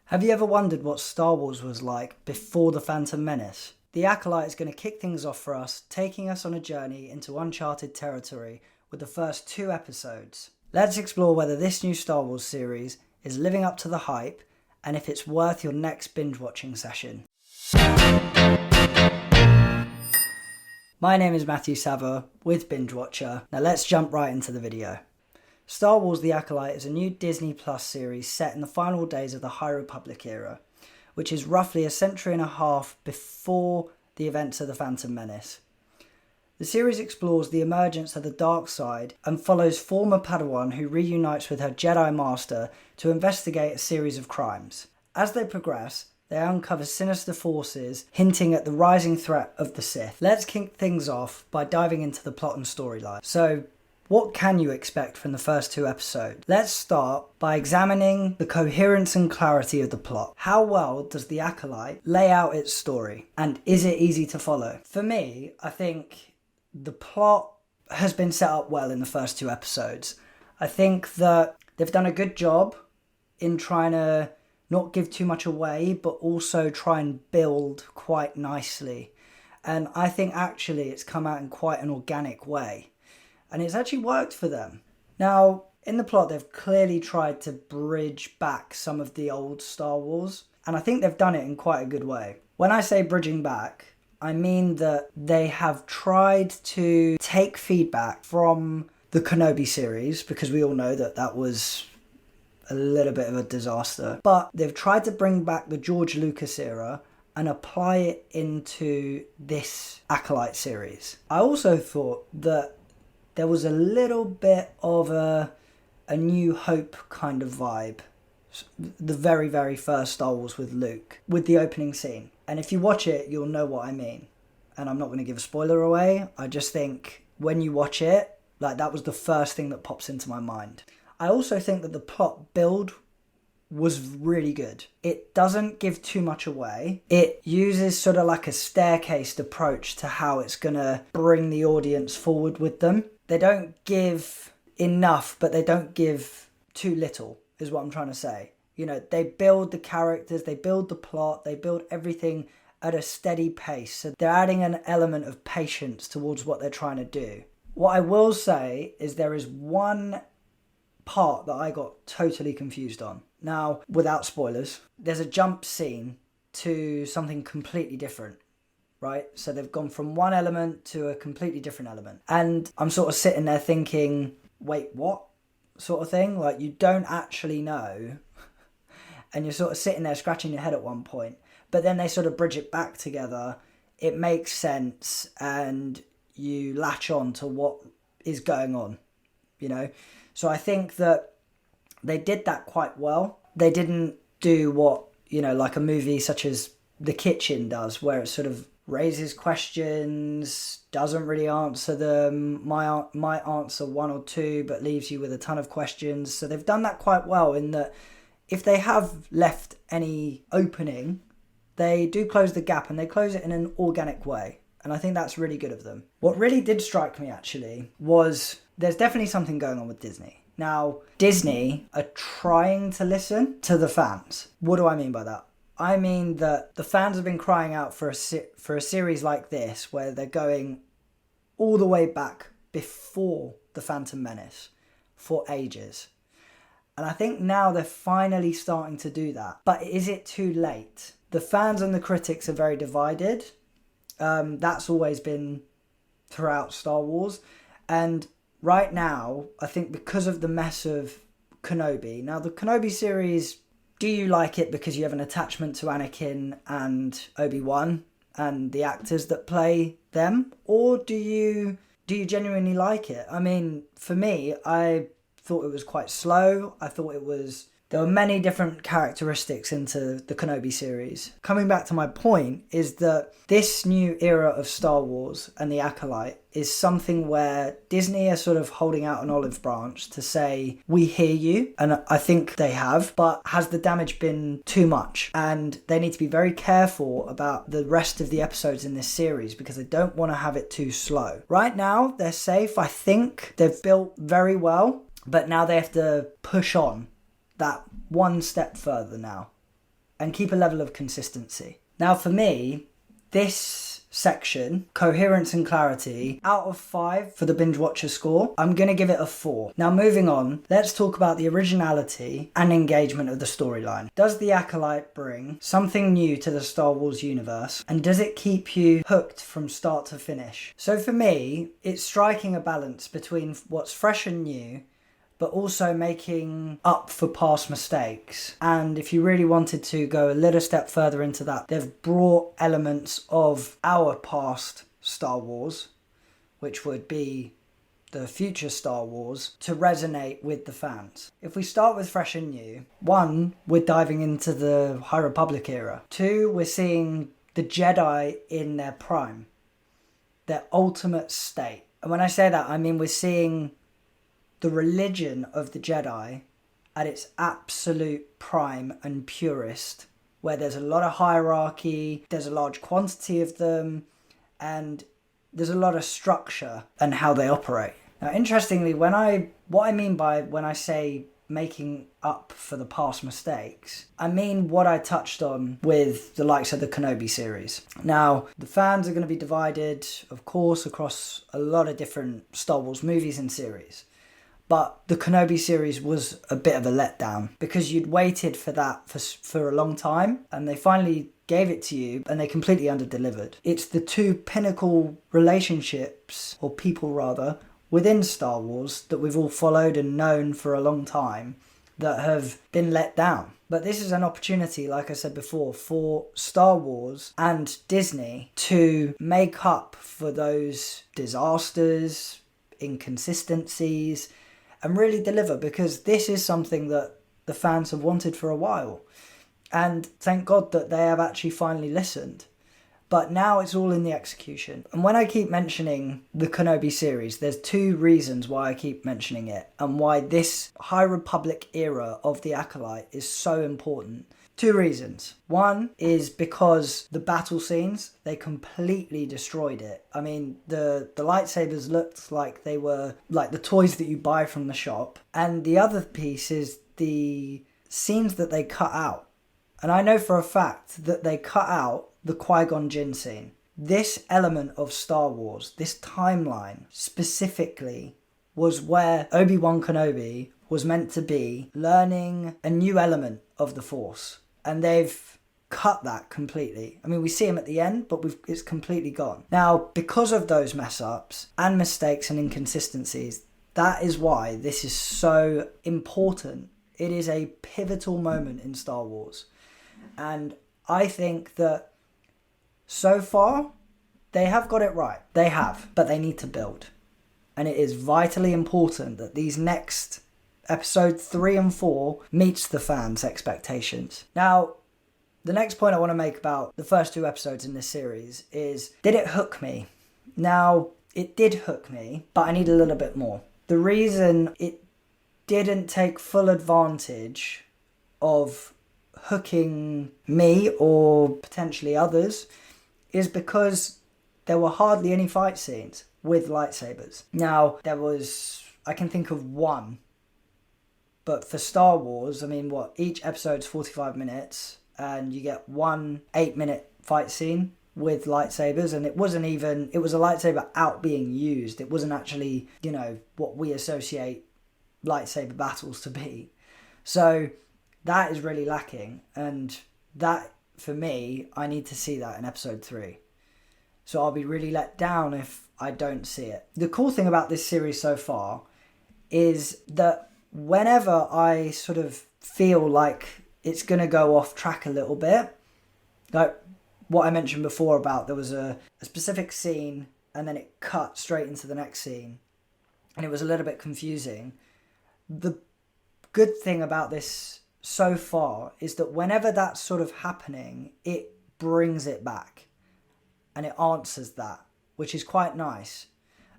Have you ever wondered what Star Wars was like before The Phantom Menace? The Acolyte is going to kick things off for us, taking us on a journey into uncharted territory with the first 2 episodes. Let's explore whether this new Star Wars series is living up to the hype and if it's worth your next binge watching session. My name is Matthew Sava with Binge Watcher. Now let's jump right into the video. Star Wars The Acolyte is a new Disney Plus series set in the final days of the High Republic era, which is roughly a century and a half before the events of The Phantom Menace. The series explores the emergence of the dark side and follows former Padawan who reunites with her Jedi Master to investigate a series of crimes. As they progress, they uncover sinister forces hinting at the rising threat of the Sith. Let's kick things off by diving into the plot and storyline. So, what can you expect from the first 2 episodes? Let's start by examining the coherence and clarity of the plot. How well does The Acolyte lay out its story? And is it easy to follow? For me, I think the plot has been set up well in the first 2 episodes. I think that they've done a good job in trying to not give too much away, but also try and build quite nicely. And I think actually it's come out in quite an organic way. And it's actually worked for them. Now, in the plot, they've clearly tried to bridge back some of the old Star Wars. And I think they've done it in quite a good way. When I say bridging back, I mean that they have tried to take feedback from the Kenobi series, because we all know that that was a little bit of a disaster. But they've tried to bring back the George Lucas era and apply it into this Acolyte series. I also thought that there was a little bit of a New Hope kind of vibe. The very, very first Star Wars with Luke, with the opening scene. And if you watch it, you'll know what I mean. And I'm not going to give a spoiler away. I just think when you watch it, like that was the first thing that pops into my mind. I also think that the plot build was really good. It doesn't give too much away. It uses sort of like a staircased approach to how it's going to bring the audience forward with them. They don't give enough, but they don't give too little, is what I'm trying to say. You know, they build the characters, they build the plot, they build everything at a steady pace. So they're adding an element of patience towards what they're trying to do. What I will say is there is one part that I got totally confused on. Now, without spoilers, there's a jump scene to something completely different. Right? So they've gone from one element to a completely different element. And I'm sort of sitting there thinking, wait, what? Sort of thing. Like you don't actually know. And you're sort of sitting there scratching your head at one point. But then they sort of bridge it back together. It makes sense and you latch on to what is going on, you know? So I think that they did that quite well. They didn't do what, you know, like a movie such as The Kitchen does, where it sort of raises questions, doesn't really answer them, might answer 1 or 2, but leaves you with a ton of questions. So they've done that quite well in that if they have left any opening, they do close the gap and they close it in an organic way. And I think that's really good of them. What really did strike me actually was there's definitely something going on with Disney. Now, Disney are trying to listen to the fans. What do I mean by that? I mean that the fans have been crying out for a series like this where they're going all the way back before The Phantom Menace for ages. And I think now they're finally starting to do that. But is it too late? The fans and the critics are very divided. That's always been throughout Star Wars. And right now, I think because of the mess of Kenobi. Now, the Kenobi series, do you like it because you have an attachment to Anakin and Obi-Wan and the actors that play them? Or do you genuinely like it? I mean, for me, I thought it was quite slow. I thought there were many different characteristics into the Kenobi series. Coming back to my point is that this new era of Star Wars and the Acolyte is something where Disney are sort of holding out an olive branch to say, we hear you, and I think they have, but has the damage been too much? And they need to be very careful about the rest of the episodes in this series because they don't want to have it too slow. Right now, they're safe. I think they've built very well, but now they have to push on that one step further now. and keep a level of consistency. Now for me, this section, Coherence and Clarity, out of 5 for the Binge Watcher score, I'm going to give it a 4. Now moving on, let's talk about the originality and engagement of the storyline. Does The Acolyte bring something new to the Star Wars universe, and does it keep you hooked from start to finish? So for me, it's striking a balance between what's fresh and new, but also making up for past mistakes. And if you really wanted to go a little step further into that, they've brought elements of our past Star Wars, which would be the future Star Wars, to resonate with the fans. If we start with fresh and new, 1, we're diving into the High Republic era. 2, we're seeing the Jedi in their prime, their ultimate state. And when I say that, I mean we're seeing the religion of the Jedi at its absolute prime and purest, where there's a lot of hierarchy, there's a large quantity of them, and there's a lot of structure and how they operate. Now, interestingly, what I mean by when I say making up for the past mistakes, I mean what I touched on with the likes of the Kenobi series. Now, the fans are going to be divided, of course, across a lot of different Star Wars movies and series. But the Kenobi series was a bit of a letdown because you'd waited for that for a long time, and they finally gave it to you and they completely underdelivered. It's the 2 pinnacle relationships, or people rather, within Star Wars that we've all followed and known for a long time that have been let down. But this is an opportunity, like I said before, for Star Wars and Disney to make up for those disasters, inconsistencies, and really deliver, because this is something that the fans have wanted for a while. And thank God that they have actually finally listened. But now it's all in the execution. And when I keep mentioning the Kenobi series, there's 2 reasons why I keep mentioning it and why this High Republic era of the Acolyte is so important. 2 reasons. 1 is because the battle scenes, they completely destroyed it. I mean, the lightsabers looked like they were like the toys that you buy from the shop. And the other piece is the scenes that they cut out. And I know for a fact that they cut out the Qui-Gon Jinn scene. This element of Star Wars, this timeline specifically, was where Obi-Wan Kenobi was meant to be learning a new element of the Force. And they've cut that completely. I mean, we see him at the end, but it's completely gone. Now, because of those mess-ups and mistakes and inconsistencies, that is why this is so important. It is a pivotal moment in Star Wars. And I think that so far, they have got it right. They have, but they need to build. And it is vitally important that these next episode 3 and 4 meets the fans' expectations. Now, the next point I want to make about the first 2 episodes in this series is, did it hook me? Now, it did hook me, but I need a little bit more. The reason it didn't take full advantage of hooking me or potentially others is because there were hardly any fight scenes with lightsabers. Now, I can think of 1. But for Star Wars, I mean, each episode's 45 minutes and you get 1 8-minute fight scene with lightsabers, and it was a lightsaber out being used. It wasn't actually, what we associate lightsaber battles to be. So that is really lacking, and that, for me, I need to see that in episode 3. So I'll be really let down if I don't see it. The cool thing about this series so far is that whenever I sort of feel like it's going to go off track a little bit, like what I mentioned before about there was a specific scene and then it cut straight into the next scene and it was a little bit confusing. The good thing about this so far is that whenever that's sort of happening, it brings it back and it answers that, which is quite nice.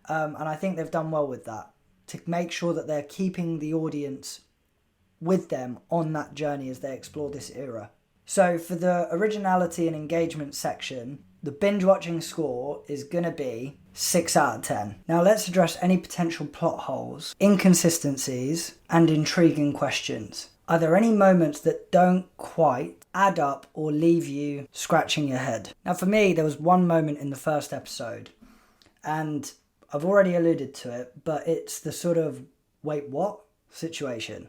And I think they've done well with that, to make sure that they're keeping the audience with them on that journey as they explore this era. So for the originality and engagement section, the binge watching score is going to be 6 out of 10. Now let's address any potential plot holes, inconsistencies, and intriguing questions. Are there any moments that don't quite add up or leave you scratching your head. Now for me, there was one moment in the first episode, and I've already alluded to it, but it's the sort of wait what situation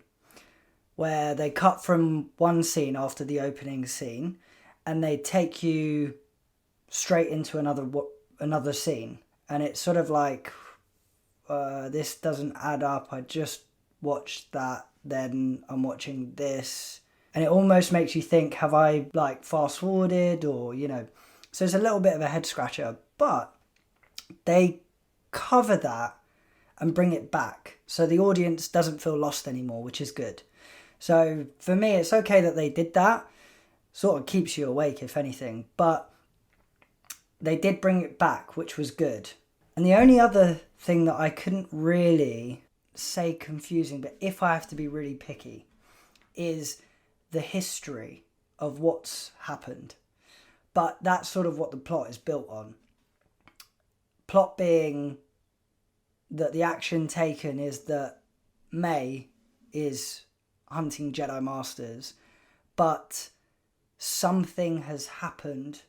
where they cut from one scene after the opening scene and they take you straight into another scene, and it's sort of like this doesn't add up. I just watched that, then I'm watching this, and it almost makes you think, have I like fast forwarded, or so it's a little bit of a head scratcher, but they cover that and bring it back so the audience doesn't feel lost anymore, which is good. So for me, it's okay that they did that. Sort of keeps you awake, if anything, but they did bring it back, which was good. And the only other thing that I couldn't really say confusing, but if I have to be really picky, is the history of what's happened. But that's sort of what the plot is built on. Plot being that the action taken is that May is hunting Jedi Masters, but something has happened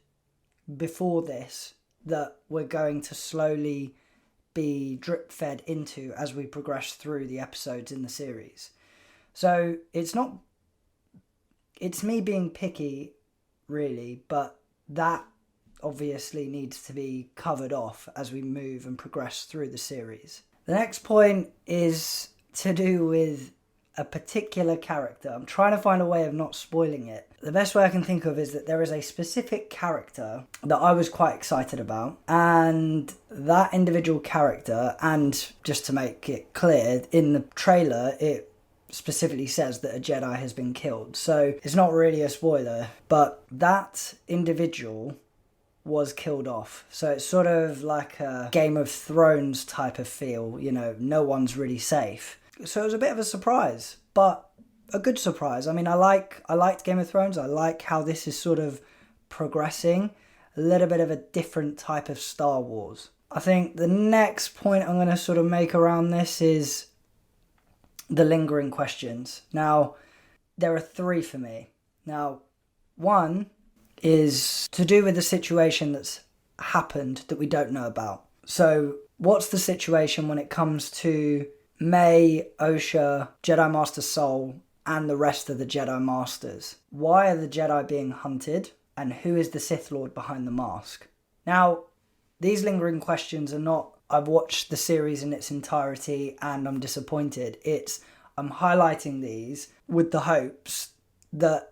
before this that we're going to slowly be drip fed into as we progress through the episodes in the series. So it's me being picky, really, but that obviously needs to be covered off as we move and progress through the series. The next point is to do with a particular character. I'm trying to find a way of not spoiling it. The best way I can think of is that there is a specific character that I was quite excited about, and that individual character, and just to make it clear, in the trailer it specifically says that a Jedi has been killed, so it's not really a spoiler, but that individual was killed off. So it's sort of like a Game of Thrones type of feel, no one's really safe. So it was a bit of a surprise, but a good surprise. I mean, I liked Game of Thrones. I like how this is sort of progressing, a little bit of a different type of Star Wars. I think the next point I'm going to sort of make around this is the lingering questions. Now, there are three for me. Now, one is to do with the situation that's happened that we don't know about. So what's the situation when it comes to May, Osha, Jedi Master Soul, and the rest of the Jedi Masters? Why are the Jedi being hunted? And who is the Sith Lord behind the mask? Now, these lingering questions are not, I've watched the series in its entirety and I'm disappointed. I'm highlighting these with the hopes that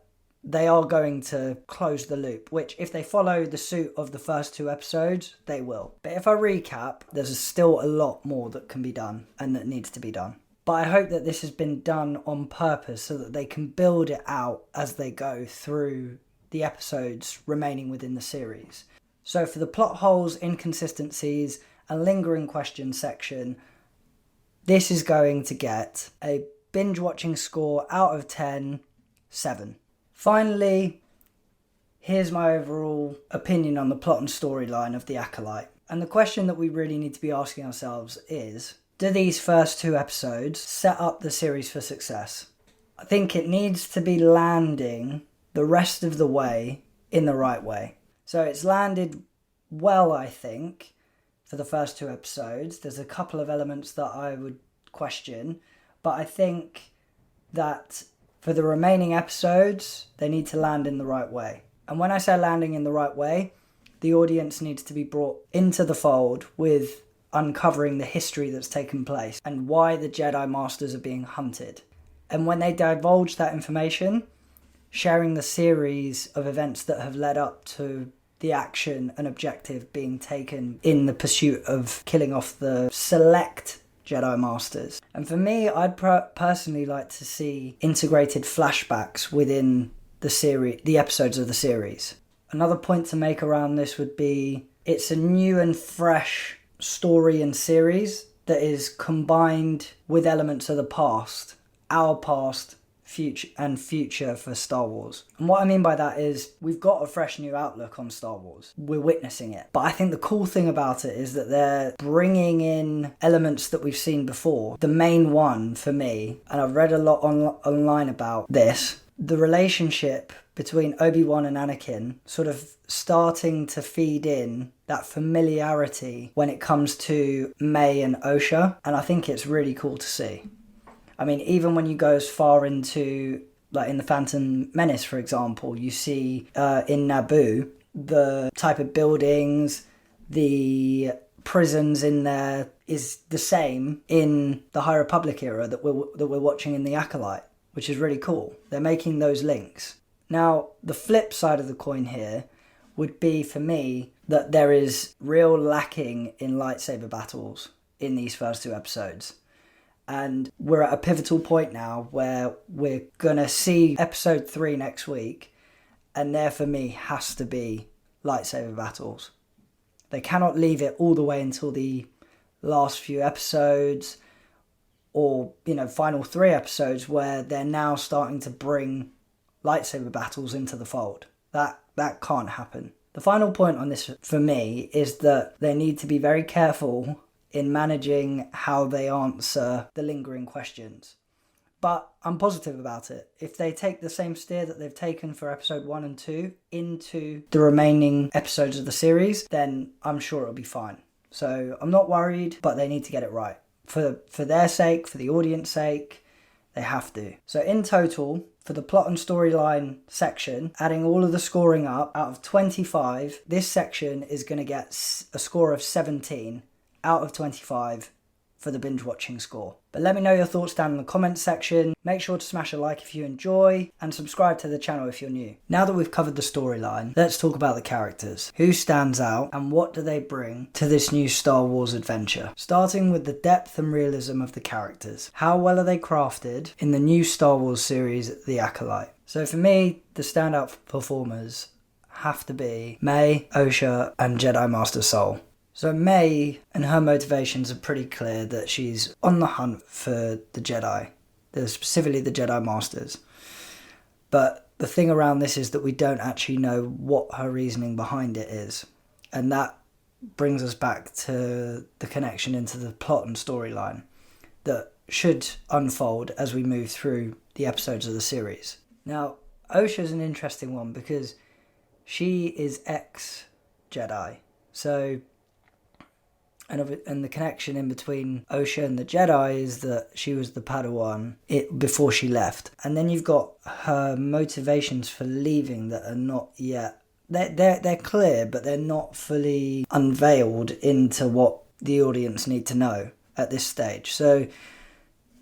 they are going to close the loop, which if they follow the suit of the first two episodes, they will. But if I recap, there's still a lot more that can be done and that needs to be done. But I hope that this has been done on purpose so that they can build it out as they go through the episodes remaining within the series. So for the plot holes, inconsistencies, and lingering questions section, this is going to get a binge watching score out of 10, 7. Finally, here's my overall opinion on the plot and storyline of The Acolyte. And the question that we really need to be asking ourselves is, do these first two episodes set up the series for success? I think it needs to be landing the rest of the way in the right way. So it's landed well, I think, for the first two episodes. There's a couple of elements that I would question, but I think that for the remaining episodes, they need to land in the right way. And when I say landing in the right way, the audience needs to be brought into the fold with uncovering the history that's taken place and why the Jedi Masters are being hunted. And when they divulge that information, sharing the series of events that have led up to the action and objective being taken in the pursuit of killing off the select Jedi Masters. And for me, I'd personally like to see integrated flashbacks within the episodes of the series. Another point to make around this would be it's a new and fresh story and series that is combined with elements of the past, our past, future for Star Wars. And what I mean by that is we've got a fresh new outlook on Star Wars. We're witnessing it. But I think the cool thing about it is that they're bringing in elements that we've seen before. The main one for me, and I've read a lot online about this, the relationship between Obi-Wan and Anakin sort of starting to feed in that familiarity when it comes to May and Osha, and I think it's really cool to see. I mean, even when you go as far into, like in The Phantom Menace, for example, you see in Naboo, the type of buildings, the prisons in there is the same in the High Republic era that we're watching in the Acolyte, which is really cool. They're making those links. Now, the flip side of the coin here would be, for me, that there is real lacking in lightsaber battles in these first 2 episodes. And we're at a pivotal point now where we're going to see episode 3 next week, and there for me has to be lightsaber battles. They cannot leave it all the way until the last few episodes or, final 3 episodes where they're now starting to bring lightsaber battles into the fold. That can't happen. The final point on this for me is that they need to be very careful in managing how they answer the lingering questions. But I'm positive about it. If they take the same steer that they've taken for episode 1 and 2 into the remaining episodes of the series, then I'm sure it'll be fine. So I'm not worried, but they need to get it right. For their sake, for the audience sake, they have to. So in total, for the plot and storyline section, adding all of the scoring up, out of 25, this section is going to get a score of 17 out of 25 for the binge watching score. But let me know your thoughts down in the comments section. Make sure to smash a like if you enjoy, and subscribe to the channel if you're new. Now that we've covered the storyline, let's talk about the characters. Who stands out and what do they bring to this new Star Wars adventure? Starting with the depth and realism of the characters. How well are they crafted in the new Star Wars series, The Acolyte? So for me, the standout performers have to be May, Osha, and Jedi Master Soul. So May and her motivations are pretty clear, that she's on the hunt for the Jedi, specifically the Jedi Masters. But the thing around this is that we don't actually know what her reasoning behind it is. And that brings us back to the connection into the plot and storyline that should unfold as we move through the episodes of the series. Now, Osha's an interesting one because she is ex-Jedi. So... And the connection in between Osha and the Jedi is that she was the Padawan before she left. And then you've got her motivations for leaving that are not yet... They're clear, but they're not fully unveiled into what the audience need to know at this stage. So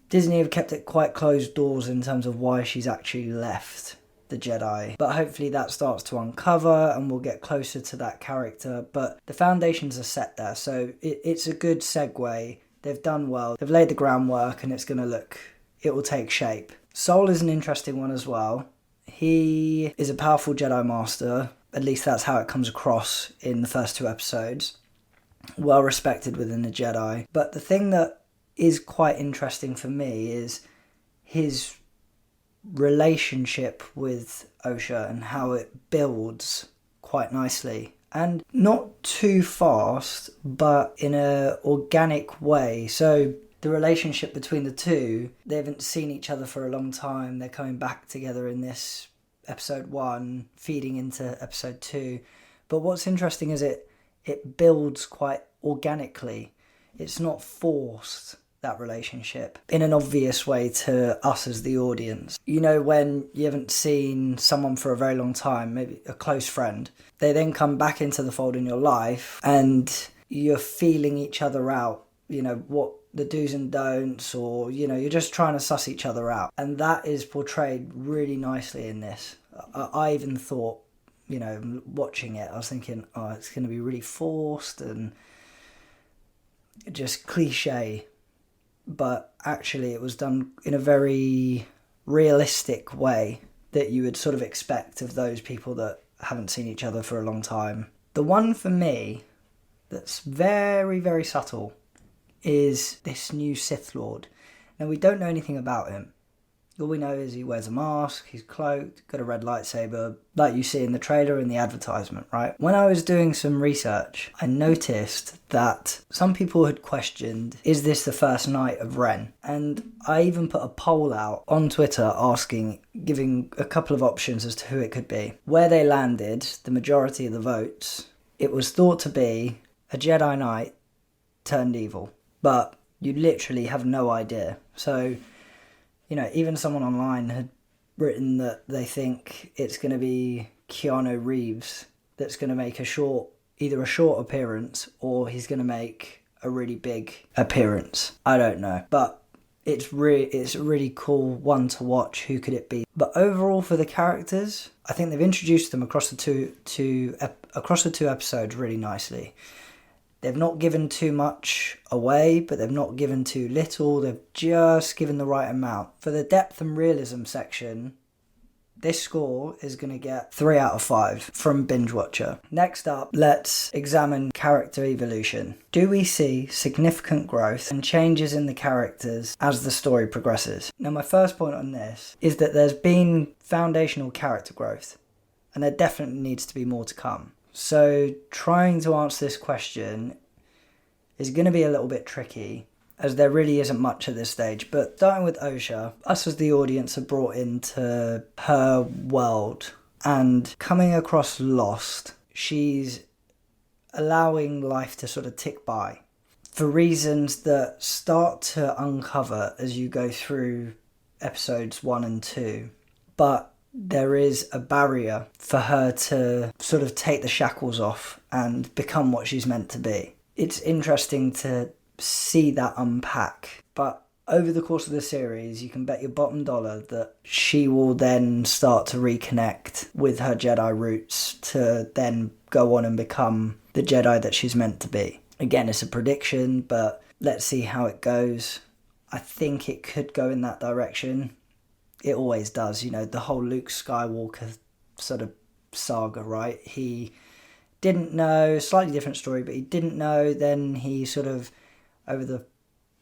Disney have kept it quite closed doors in terms of why she's actually left the Jedi, but hopefully that starts to uncover and we'll get closer to that character. But the foundations are set there, so it's a good segue. They've done well, they've laid the groundwork, and it will take shape. Soul is an interesting one as well. He is a powerful Jedi Master, at least that's how it comes across in the first 2 episodes. Well respected within the Jedi. But the thing that is quite interesting for me is his relationship with Osha and how it builds quite nicely, and not too fast, but in a organic way. So the relationship between the two, they haven't seen each other for a long time, they're coming back together in this episode 1, feeding into episode 2. But what's interesting is it builds quite organically. It's not forced, that relationship, in an obvious way to us as the audience. When you haven't seen someone for a very long time, maybe a close friend, they then come back into the fold in your life and you're feeling each other out, what the do's and don'ts, or you're just trying to suss each other out, and that is portrayed really nicely in this. I even thought, watching it, I was thinking, it's going to be really forced and just cliche. But actually it was done in a very realistic way that you would sort of expect of those people that haven't seen each other for a long time. The one for me that's very, very subtle is this new Sith Lord. Now, we don't know anything about him. All we know is he wears a mask, he's cloaked, got a red lightsaber, like you see in the trailer and the advertisement, right? When I was doing some research, I noticed that some people had questioned, is this the first night of Ren? And I even put a poll out on Twitter giving a couple of options as to who it could be. Where they landed, the majority of the votes, it was thought to be a Jedi Knight turned evil. But you literally have no idea. So, even someone online had written that they think it's going to be Keanu Reeves that's going to make either a short appearance or he's going to make a really big appearance. I don't know. But it's a really cool one to watch. Who could it be? But overall, for the characters, I think they've introduced them across the two episodes really nicely. They've not given too much away, but they've not given too little. They've just given the right amount. For the depth and realism section, this score is going to get 3 out of 5 from Binge Watcher. Next up, let's examine character evolution. Do we see significant growth and changes in the characters as the story progresses? Now, my first point on this is that there's been foundational character growth, and there definitely needs to be more to come. So trying to answer this question is going to be a little bit tricky, as there really isn't much at this stage. But starting with Osha, us as the audience are brought into her world, and coming across Lost, she's allowing life to sort of tick by for reasons that start to uncover as you go through episodes 1 and 2. But there is a barrier for her to sort of take the shackles off and become what she's meant to be. It's interesting to see that unpack. But over the course of the series, you can bet your bottom dollar that she will then start to reconnect with her Jedi roots to then go on and become the Jedi that she's meant to be. Again, it's a prediction, but let's see how it goes. I think it could go in that direction. It always does, the whole Luke Skywalker sort of saga, right? He didn't know, slightly different story, but he didn't know. Then he sort of, over the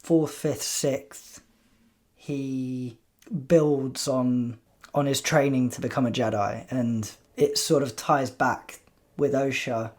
4th, 5th, 6th, he builds on his training to become a Jedi. And it sort of ties back with Osha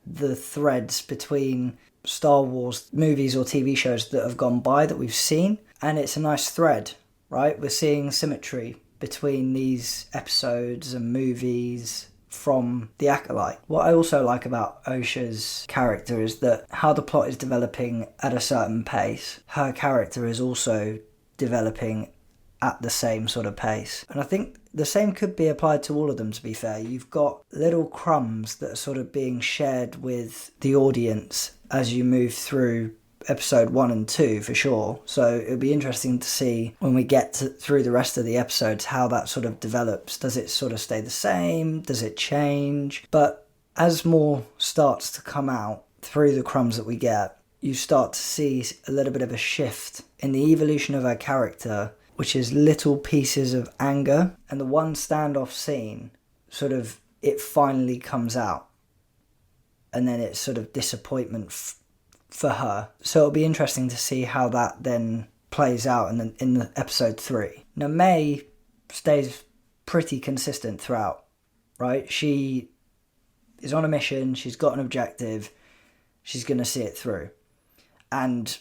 the threads between Star Wars movies or TV shows that have gone by that we've seen. And it's a nice thread. Right, we're seeing symmetry between these episodes and movies from The Acolyte. What I also like about Osha's character is that how the plot is developing at a certain pace, her character is also developing at the same sort of pace. And I think the same could be applied to all of them, to be fair. You've got little crumbs that are sort of being shared with the audience as you move through episode 1 and 2 for sure. So it'll be interesting to see when we get through the rest of the episodes how that sort of develops. Does it sort of stay the same? Does it change? But as more starts to come out through the crumbs that we get, you start to see a little bit of a shift in the evolution of our character, which is little pieces of anger. And the one standoff scene, sort of, it finally comes out. And then it's sort of disappointment for her. So it'll be interesting to see how that then plays out in the episode 3. Now, May stays pretty consistent throughout, right? She is on a mission, she's got an objective, she's going to see it through. And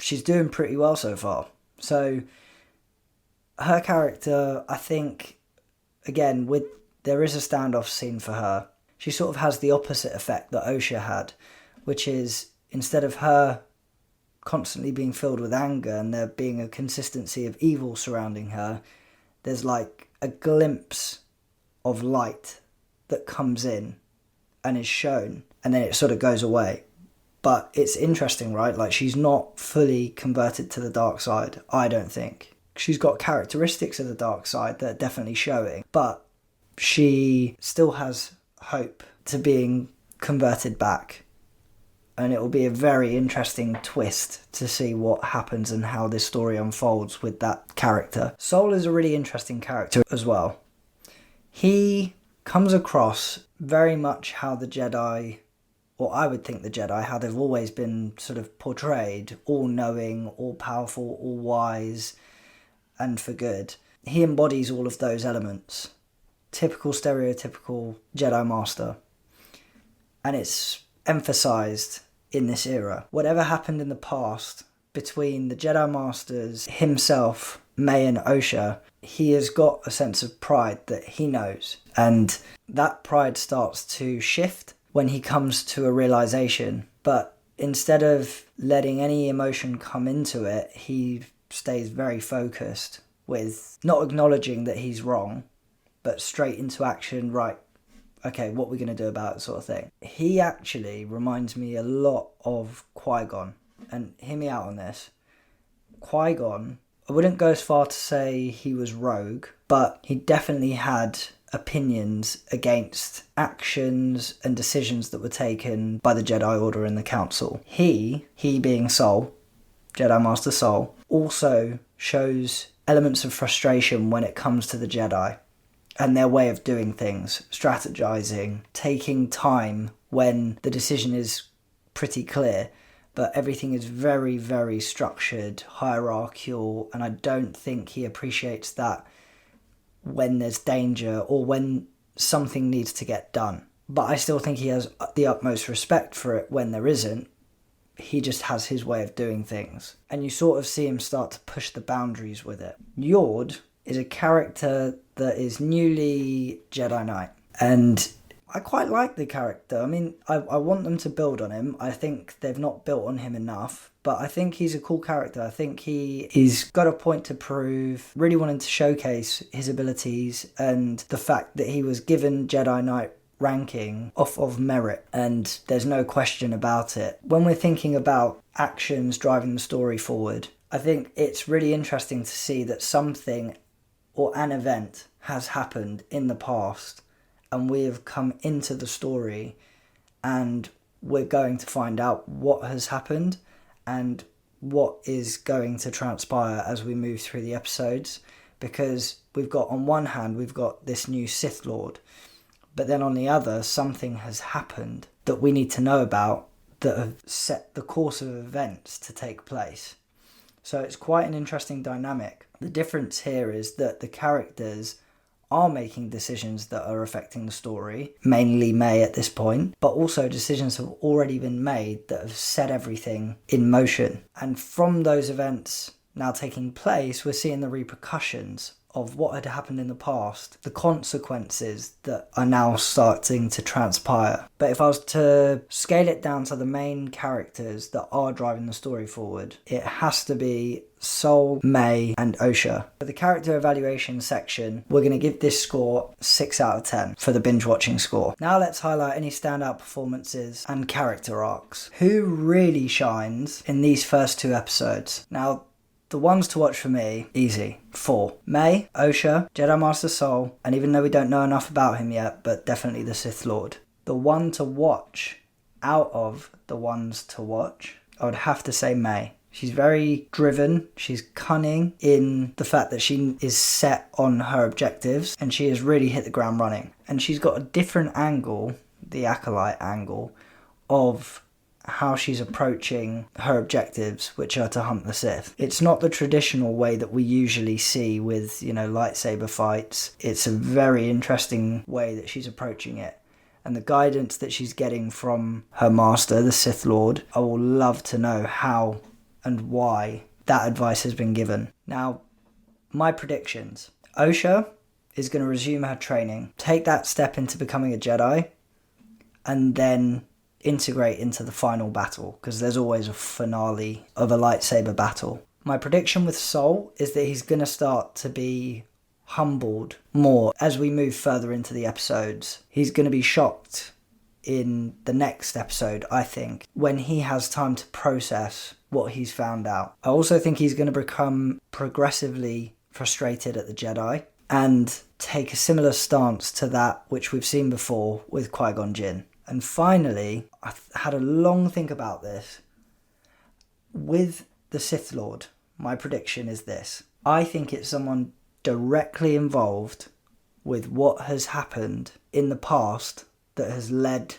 she's doing pretty well so far. So her character, I think, again, there is a standoff scene for her. She sort of has the opposite effect that Osha had, which is instead of her constantly being filled with anger and there being a consistency of evil surrounding her, there's like a glimpse of light that comes in and is shown, and then it sort of goes away. But it's interesting, right? Like, she's not fully converted to the dark side, I don't think. She's got characteristics of the dark side that are definitely showing, but she still has hope to being converted back. And it will be a very interesting twist to see what happens and how this story unfolds with that character. Sol is a really interesting character as well. He comes across very much how the Jedi, or I would think the Jedi, how they've always been sort of portrayed, all-knowing, all-powerful, all-wise, and for good. He embodies all of those elements. Typical stereotypical Jedi Master. And it's emphasised in this era. Whatever happened in the past between the Jedi Masters, himself, May and Osha, he has got a sense of pride that he knows. And that pride starts to shift when he comes to a realisation. But instead of letting any emotion come into it, he stays very focused with not acknowledging that he's wrong, but straight into action, right, okay, what are we going to do about it, sort of thing. He actually reminds me a lot of Qui-Gon. And hear me out on this. Qui-Gon, I wouldn't go as far to say he was rogue, but he definitely had opinions against actions and decisions that were taken by the Jedi Order and the Council. He being Sol, Jedi Master Sol, also shows elements of frustration when it comes to the Jedi and their way of doing things, strategizing, taking time when the decision is pretty clear, but everything is very, very structured, hierarchical, and I don't think he appreciates that when there's danger or when something needs to get done. But I still think he has the utmost respect for it when there isn't. He just has his way of doing things. And you sort of see him start to push the boundaries with it. Yord is a character that is newly Jedi Knight. And I quite like the character. I mean, I want them to build on him. I think they've not built on him enough. But I think he's a cool character. I think he's got a point to prove, really wanting to showcase his abilities and the fact that he was given Jedi Knight ranking off of merit, and there's no question about it. When we're thinking about actions driving the story forward, I think it's really interesting to see that something or an event has happened in the past and we have come into the story and we're going to find out what has happened and what is going to transpire as we move through the episodes, because we've got, on one hand, we've got this new Sith Lord, but then on the other, something has happened that we need to know about that have set the course of events to take place. So it's quite an interesting dynamic. The difference here is that the characters are making decisions that are affecting the story, mainly May at this point, but also decisions have already been made that have set everything in motion. And from those events now taking place, we're seeing the repercussions of what had happened in the past, the consequences that are now starting to transpire. But if I was to scale it down to the main characters that are driving the story forward, it has to be Sol, May and Osha. For the character evaluation section, we're going to give this score 6 out of 10 for the binge watching score. Now let's highlight any standout performances and character arcs. Who really shines in these first 2 episodes? Now, the ones to watch for me, easy. 4. May, Osha, Jedi Master Sol, and even though we don't know enough about him yet, but definitely the Sith Lord. The one to watch out of the ones to watch, I would have to say May. She's very driven, she's cunning in the fact that she is set on her objectives, and she has really hit the ground running. And she's got a different angle, the Acolyte angle, of how she's approaching her objectives, which are to hunt the Sith. It's not the traditional way that we usually see with, lightsaber fights. It's a very interesting way that she's approaching it. And the guidance that she's getting from her master, the Sith Lord, I will love to know how and why that advice has been given. Now, my predictions. Osha is going to resume her training, take that step into becoming a Jedi, and then integrate into the final battle, because there's always a finale of a lightsaber battle. My prediction with Sol is that he's going to start to be humbled more as we move further into the episodes. He's going to be shocked in the next episode, I think, when he has time to process what he's found out. I also think he's going to become progressively frustrated at the Jedi and take a similar stance to that which we've seen before with Qui-Gon Jinn. And finally, I had a long think about this. With the Sith Lord, my prediction is this. I think it's someone directly involved with what has happened in the past that has led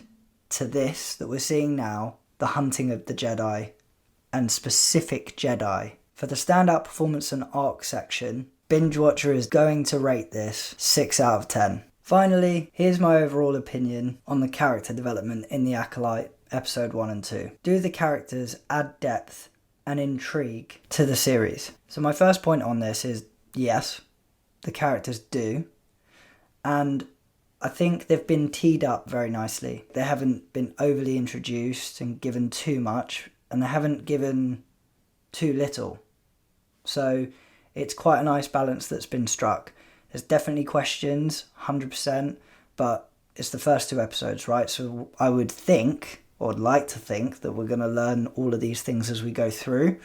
to this that we're seeing now, the hunting of the Jedi and specific Jedi For the standout performance and arc section, Binge Watcher is going to rate this 6 out of 10. Finally, here's my overall opinion on the character development in The Acolyte, episode 1 and 2. Do the characters add depth and intrigue to the series? So my first point on this is yes, the characters do. And I think they've been teed up very nicely. They haven't been overly introduced and given too much, and they haven't given too little. So it's quite a nice balance that's been struck. There's definitely questions, 100%, but it's the first 2 episodes, right? So I would think, or would like to think, that we're going to learn all of these things as we go through,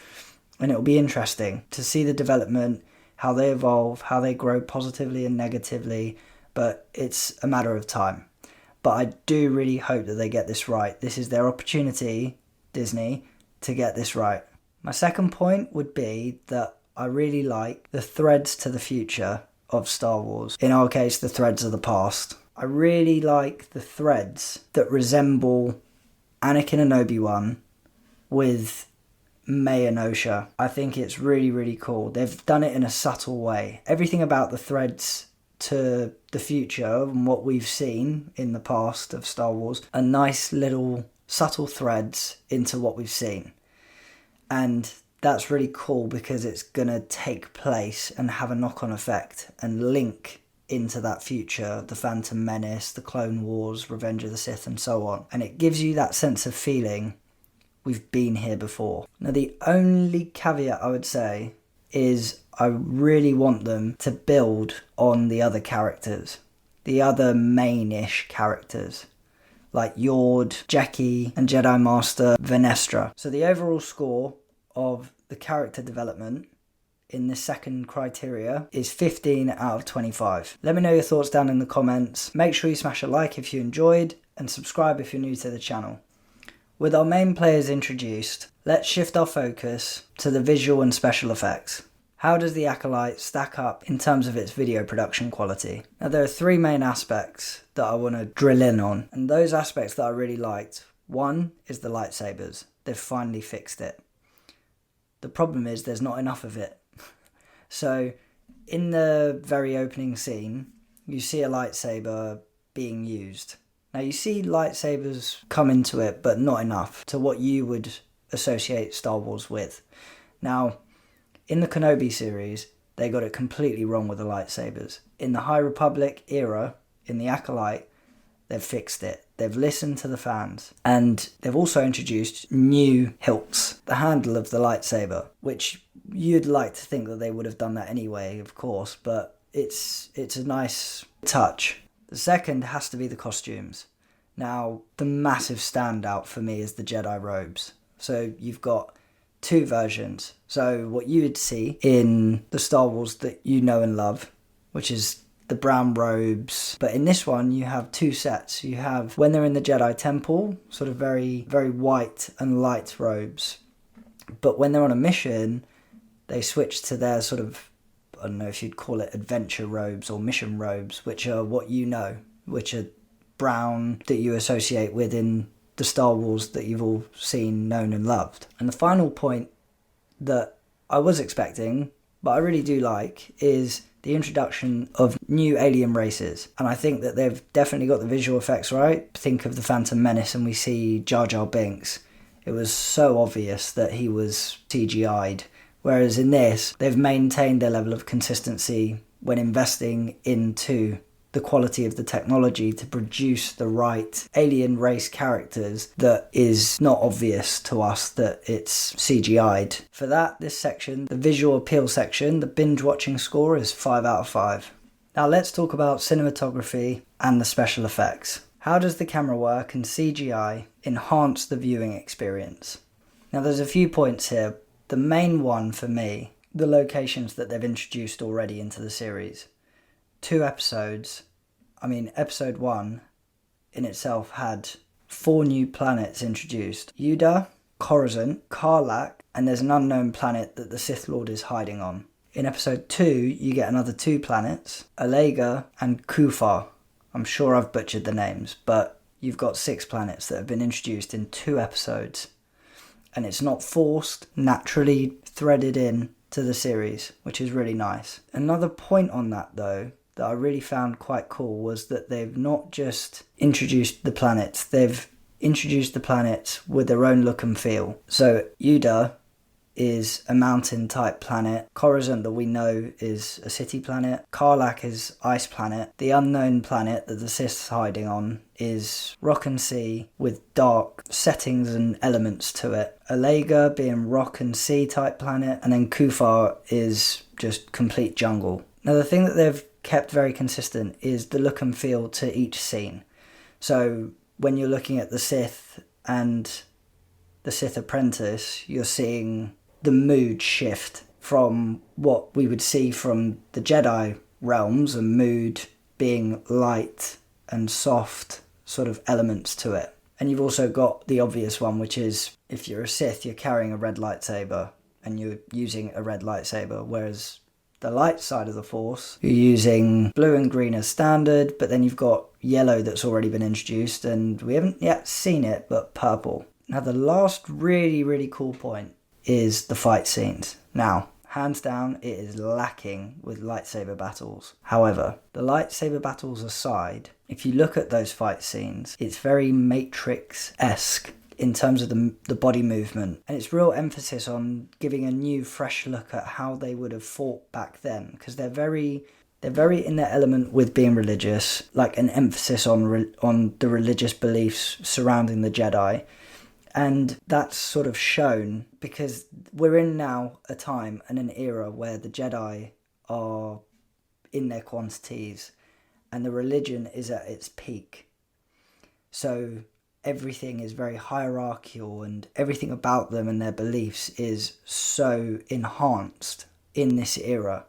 and it'll be interesting to see the development, how they evolve, how they grow positively and negatively, but it's a matter of time. But I do really hope that they get this right. This is their opportunity, Disney, to get this right. My second point would be that I really like the threads to the future of Star Wars. In our case, the threads of the past. I really like the threads that resemble Anakin and Obi-Wan with May and Osha. I think it's really, really cool. They've done it in a subtle way. Everything about the threads to the future and what we've seen in the past of Star Wars are nice little subtle threads into what we've seen. And that's really cool because it's going to take place and have a knock-on effect and link into that future, the Phantom Menace, the Clone Wars, Revenge of the Sith, and so on. And it gives you that sense of feeling we've been here before. Now, the only caveat I would say is I really want them to build on the other characters, the other main-ish characters, like Yord, Jackie, and Jedi Master Venestra. So the overall score of the character development in this second criteria is 15 out of 25. Let me know your thoughts down in the comments. Make sure you smash a like if you enjoyed, and subscribe if you're new to the channel. With our main players introduced, let's shift our focus to the visual and special effects. How does the Acolyte stack up in terms of its video production quality? Now, there are 3 main aspects that I want to drill in on, and those aspects that I really liked. One is the lightsabers. They've finally fixed it. The problem is there's not enough of it. So in the very opening scene, you see a lightsaber being used. Now, you see lightsabers come into it, but not enough to what you would associate Star Wars with. Now, in the Kenobi series, they got it completely wrong with the lightsabers. In the High Republic era, in the Acolyte, they've fixed it. They've listened to the fans. And they've also introduced new hilts, the handle of the lightsaber, which you'd like to think that they would have done that anyway, of course, but it's a nice touch. The second has to be the costumes. Now, the massive standout for me is the Jedi robes. So you've got 2 versions. So what you would see in the Star Wars that you know and love, which is the brown robes. But in this one, you have 2 sets. You have when they're in the Jedi Temple, sort of very, very white and light robes. But when they're on a mission, they switch to their sort of, I don't know if you'd call it adventure robes or mission robes, which are what you know, which are brown that you associate with in the Star Wars that you've all seen, known and loved. And the final point that I was expecting, but I really do like, is the introduction of new alien races. And I think that they've definitely got the visual effects right. Think of the Phantom Menace and we see Jar Jar Binks. It was so obvious that he was CGI'd. Whereas in this, they've maintained their level of consistency when investing into the quality of the technology to produce the right alien race characters that is not obvious to us that it's CGI'd. For that, this section, the visual appeal section, the binge watching score is 5 out of 5. Now let's talk about cinematography and the special effects. How does the camera work and CGI enhance the viewing experience? Now there's a few points here. The main one for me, the locations that they've introduced already into the series. 2 episodes. Episode 1 in itself had 4 new planets introduced. Yuda, Coruscant, Karlak, and there's an unknown planet that the Sith Lord is hiding on. In episode 2, you get another 2 planets, Alega and Kufar. I'm sure I've butchered the names, but you've got 6 planets that have been introduced in 2 episodes. and it's not forced, naturally threaded in to the series, which is really nice. Another point on that though that I really found quite cool was that they've not just introduced the planets, they've introduced the planets with their own look and feel. So Yuda is a mountain type planet. Coruscant, that we know, is a city planet. Karlak is ice planet. The unknown planet that the Sith's hiding on is rock and sea with dark settings and elements to it. Alega being rock and sea type planet, and then Kufar is just complete jungle. Now the thing that they've kept very consistent is the look and feel to each scene. So when you're looking at the Sith and the Sith apprentice, you're seeing the mood shift from what we would see from the Jedi realms, and mood being light and soft sort of elements to it. And you've also got the obvious one, which is if you're a Sith, you're carrying a red lightsaber and you're using a red lightsaber, whereas the light side of the Force, you're using blue and green as standard, but then you've got yellow that's already been introduced, and we haven't yet seen it, but purple. Now the last really, really cool point is the fight scenes. Now, hands down, it is lacking with lightsaber battles. However, the lightsaber battles aside, if you look at those fight scenes, it's very Matrix-esque in terms of the body movement, and it's real emphasis on giving a new, fresh look at how they would have fought back then, because they're very in their element with being religious, like an emphasis on the religious beliefs surrounding the Jedi. And that's sort of shown because we're in now a time and an era where the Jedi are in their quantities and the religion is at its peak. So everything is very hierarchical and everything about them and their beliefs is so enhanced in this era.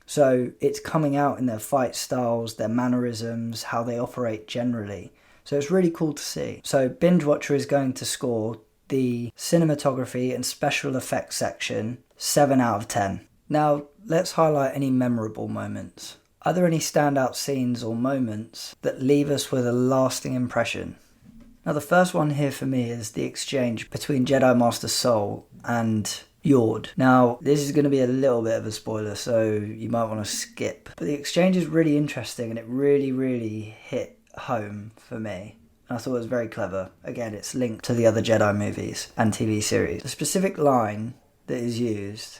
So it's coming out in their fight styles, their mannerisms, how they operate generally. So it's really cool to see. So Binge Watcher is going to score the cinematography and special effects section 7 out of 10. Now let's highlight any memorable moments. Are there any standout scenes or moments that leave us with a lasting impression? Now the first one here for me is the exchange between Jedi Master Soul and Yord. Now this is going to be a little bit of a spoiler, so you might want to skip. But the exchange is really interesting and it really, really hit home for me. And I thought it was very clever. Again, it's linked to the other Jedi movies and TV series. The specific line that is used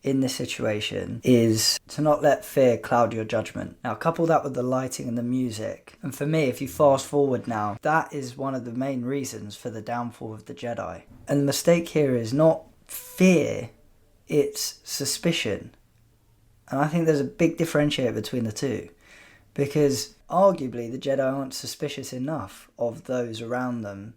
in this situation is to not let fear cloud your judgment. Now couple that with the lighting and the music, and for me, if you fast forward now, that is one of the main reasons for the downfall of the Jedi. And the mistake here is not fear, it's suspicion. And I think there's a big differentiator between the two, because arguably the Jedi aren't suspicious enough of those around them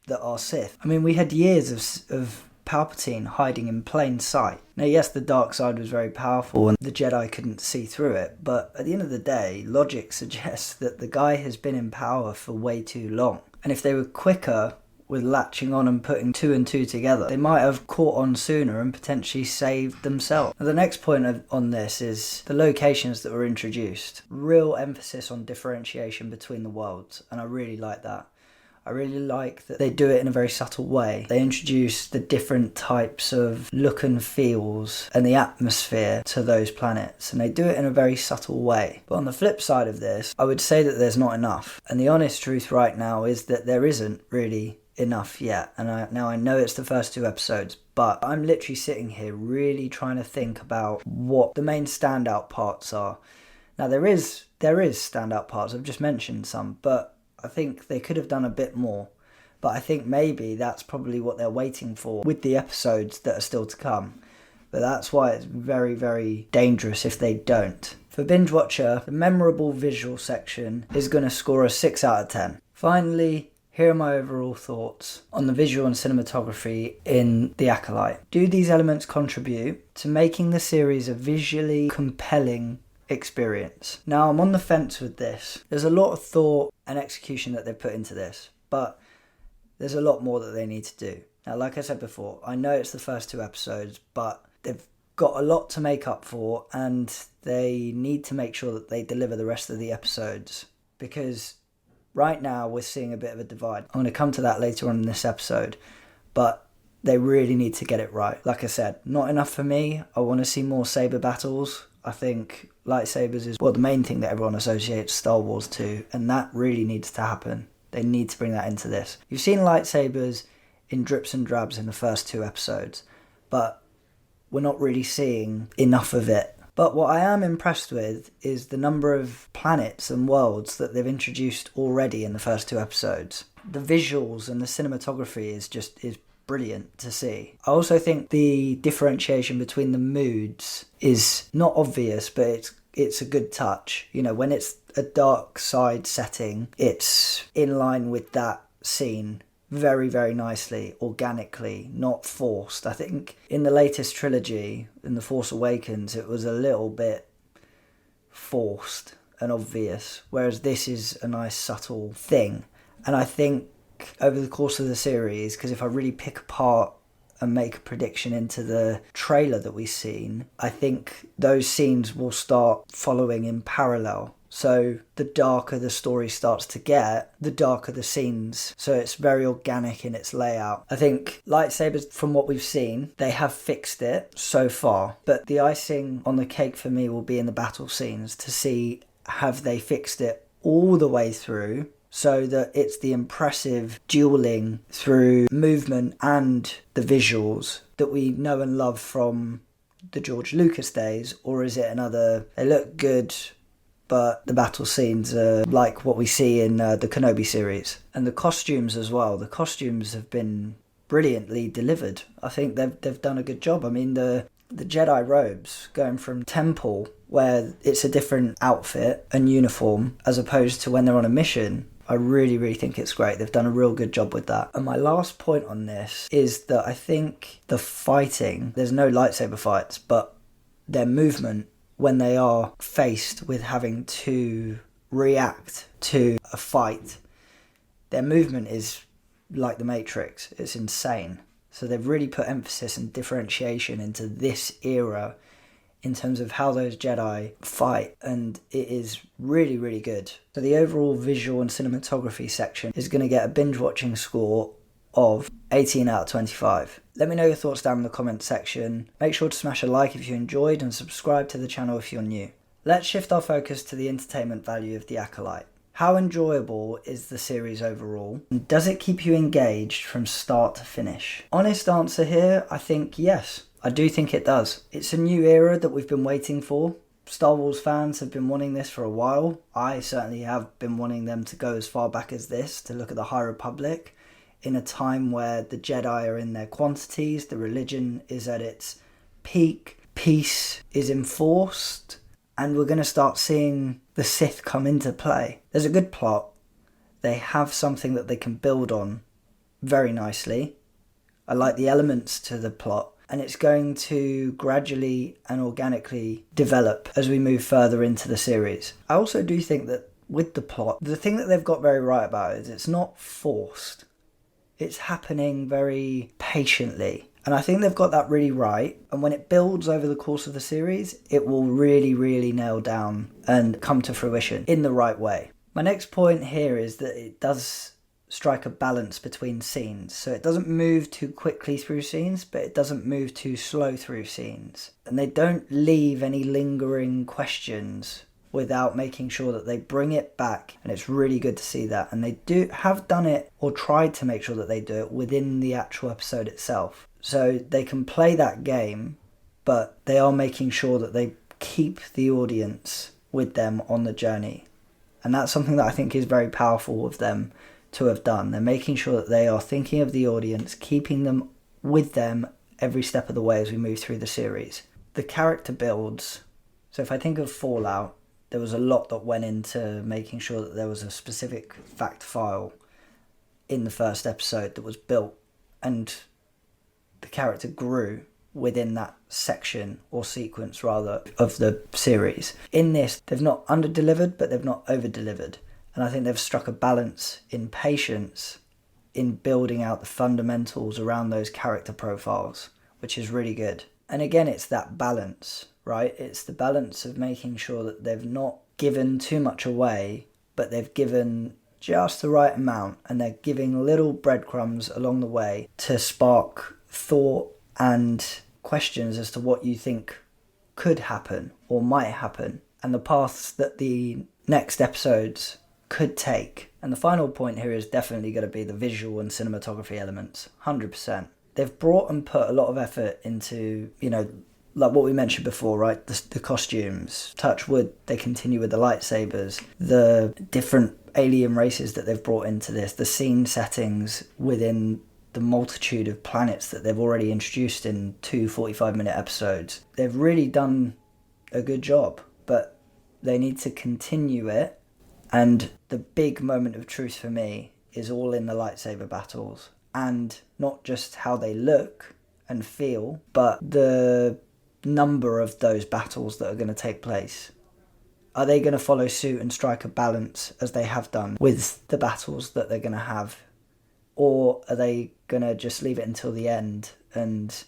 that are Sith. I mean, we had years of Palpatine hiding in plain sight. Now yes, the dark side was very powerful and the Jedi couldn't see through it, but at the end of the day, logic suggests that the guy has been in power for way too long. And if they were quicker with latching on and putting two and two together, they might have caught on sooner and potentially saved themselves. Now, the next point on this is the locations that were introduced. Real emphasis on differentiation between the worlds, and I really like that. I really like that they do it in a very subtle way. They introduce the different types of look and feels and the atmosphere to those planets, and they do it in a very subtle way. But on the flip side of this, I would say that there's not enough. And the honest truth right now is that there isn't really enough yet. And I know it's the first 2 episodes, but I'm literally sitting here really trying to think about what the main standout parts are. Now there is standout parts, I've just mentioned some, but I think they could have done a bit more. But I think maybe that's probably what they're waiting for with the episodes that are still to come. But that's why it's very, very dangerous if they don't. For Binge Watcher, the memorable visual section is going to score a 6 out of 10. Finally, here are my overall thoughts on the visual and cinematography in The Acolyte. Do these elements contribute to making the series a visually compelling experience? Now, I'm on the fence with this. There's a lot of thought and execution that they've put into this, but there's a lot more that they need to do. Now, like I said before, I know it's the first 2 episodes, but they've got a lot to make up for, and they need to make sure that they deliver the rest of the episodes, because right now we're seeing a bit of a divide. I'm going to come to that later on in this episode, but they really need to get it right. Like I said, not enough for me. I want to see more saber battles. I think lightsabers is, well, the main thing that everyone associates Star Wars to, and that really needs to happen. They need to bring that into this. You've seen lightsabers in drips and drabs in the first 2 episodes, but we're not really seeing enough of it. But what I am impressed with is the number of planets and worlds that they've introduced already in the first 2 episodes. The visuals and the cinematography is brilliant to see. I also think the differentiation between the moods is not obvious, but it's a good touch. You know, when it's a dark side setting, it's in line with that scene very, very nicely, organically, not forced. I think in the latest trilogy, in The Force Awakens, it was a little bit forced and obvious, whereas this is a nice subtle thing. And I think over the course of the series, because if I really pick apart and make a prediction into the trailer that we've seen, I think those scenes will start following in parallel. So the darker the story starts to get, the darker the scenes. So it's very organic in its layout. I think lightsabers, from what we've seen, they have fixed it so far. But the icing on the cake for me will be in the battle scenes to see, have they fixed it all the way through, so that it's the impressive dueling through movement and the visuals that we know and love from the George Lucas days? Or is it another, they look good, but the battle scenes are like what we see in the Kenobi series? And the costumes as well. The costumes have been brilliantly delivered. I think they've done a good job. I mean, the Jedi robes going from Temple, where it's a different outfit and uniform, as opposed to when they're on a mission, I really, really think it's great. They've done a real good job with that. And my last point on this is that I think the fighting, there's no lightsaber fights, but their movement when they are faced with having to react to a fight, their movement is like the Matrix. It's insane. So they've really put emphasis and differentiation into this era in terms of how those Jedi fight, and it is really, really good. So the overall visual and cinematography section is going to get a binge watching score of 18 out of 25. Let me know your thoughts down in the comment section. Make sure to smash a like if you enjoyed and subscribe to the channel if you're new. Let's shift our focus to the entertainment value of The Acolyte. How enjoyable is the series overall? And does it keep you engaged from start to finish? Honest answer here, I think yes. I do think it does. It's a new era that we've been waiting for. Star Wars fans have been wanting this for a while. I certainly have been wanting them to go as far back as this, to look at the High Republic in a time where the Jedi are in their quantities, the religion is at its peak, peace is enforced, and we're going to start seeing the Sith come into play. There's a good plot. They have something that they can build on very nicely. I like the elements to the plot, and it's going to gradually and organically develop as we move further into the series. I also do think that with the plot, the thing that they've got very right about it is it's not forced. It's happening very patiently. And I think they've got that really right. And when it builds over the course of the series, it will really, really nail down and come to fruition in the right way. My next point here is that it does strike a balance between scenes. So it doesn't move too quickly through scenes, but it doesn't move too slow through scenes. And they don't leave any lingering questions without making sure that they bring it back, and it's really good to see that. And they have done it, or tried to make sure that they do it within the actual episode itself. So they can play that game, but they are making sure that they keep the audience with them on the journey. And that's something that I think is very powerful of them to have done. They're making sure that they are thinking of the audience, keeping them with them every step of the way as we move through the series. The character builds. So if I think of Fallout, there was a lot that went into making sure that there was a specific fact file in the first episode that was built, and the character grew within that section, or sequence rather, of the series. In this, they've not under-delivered, but they've not over-delivered. And I think they've struck a balance in patience in building out the fundamentals around those character profiles, which is really good. And again, it's that balance, right? It's the balance of making sure that they've not given too much away, but they've given just the right amount, and they're giving little breadcrumbs along the way to spark thought and questions as to what you think could happen or might happen, and the paths that the next episodes could take. And the final point here is definitely going to be the visual and cinematography elements, 100%. They've brought and put a lot of effort into, like what we mentioned before, right? The costumes, touch wood, they continue with the lightsabers, the different alien races that they've brought into this, the scene settings within the multitude of planets that they've already introduced in 2 45-minute episodes. They've really done a good job, but they need to continue it. And the big moment of truth for me is all in the lightsaber battles, and not just how they look and feel, but the number of those battles that are going to take place. Are they going to follow suit and strike a balance as they have done with the battles that they're going to have? Or are they going to just leave it until the end and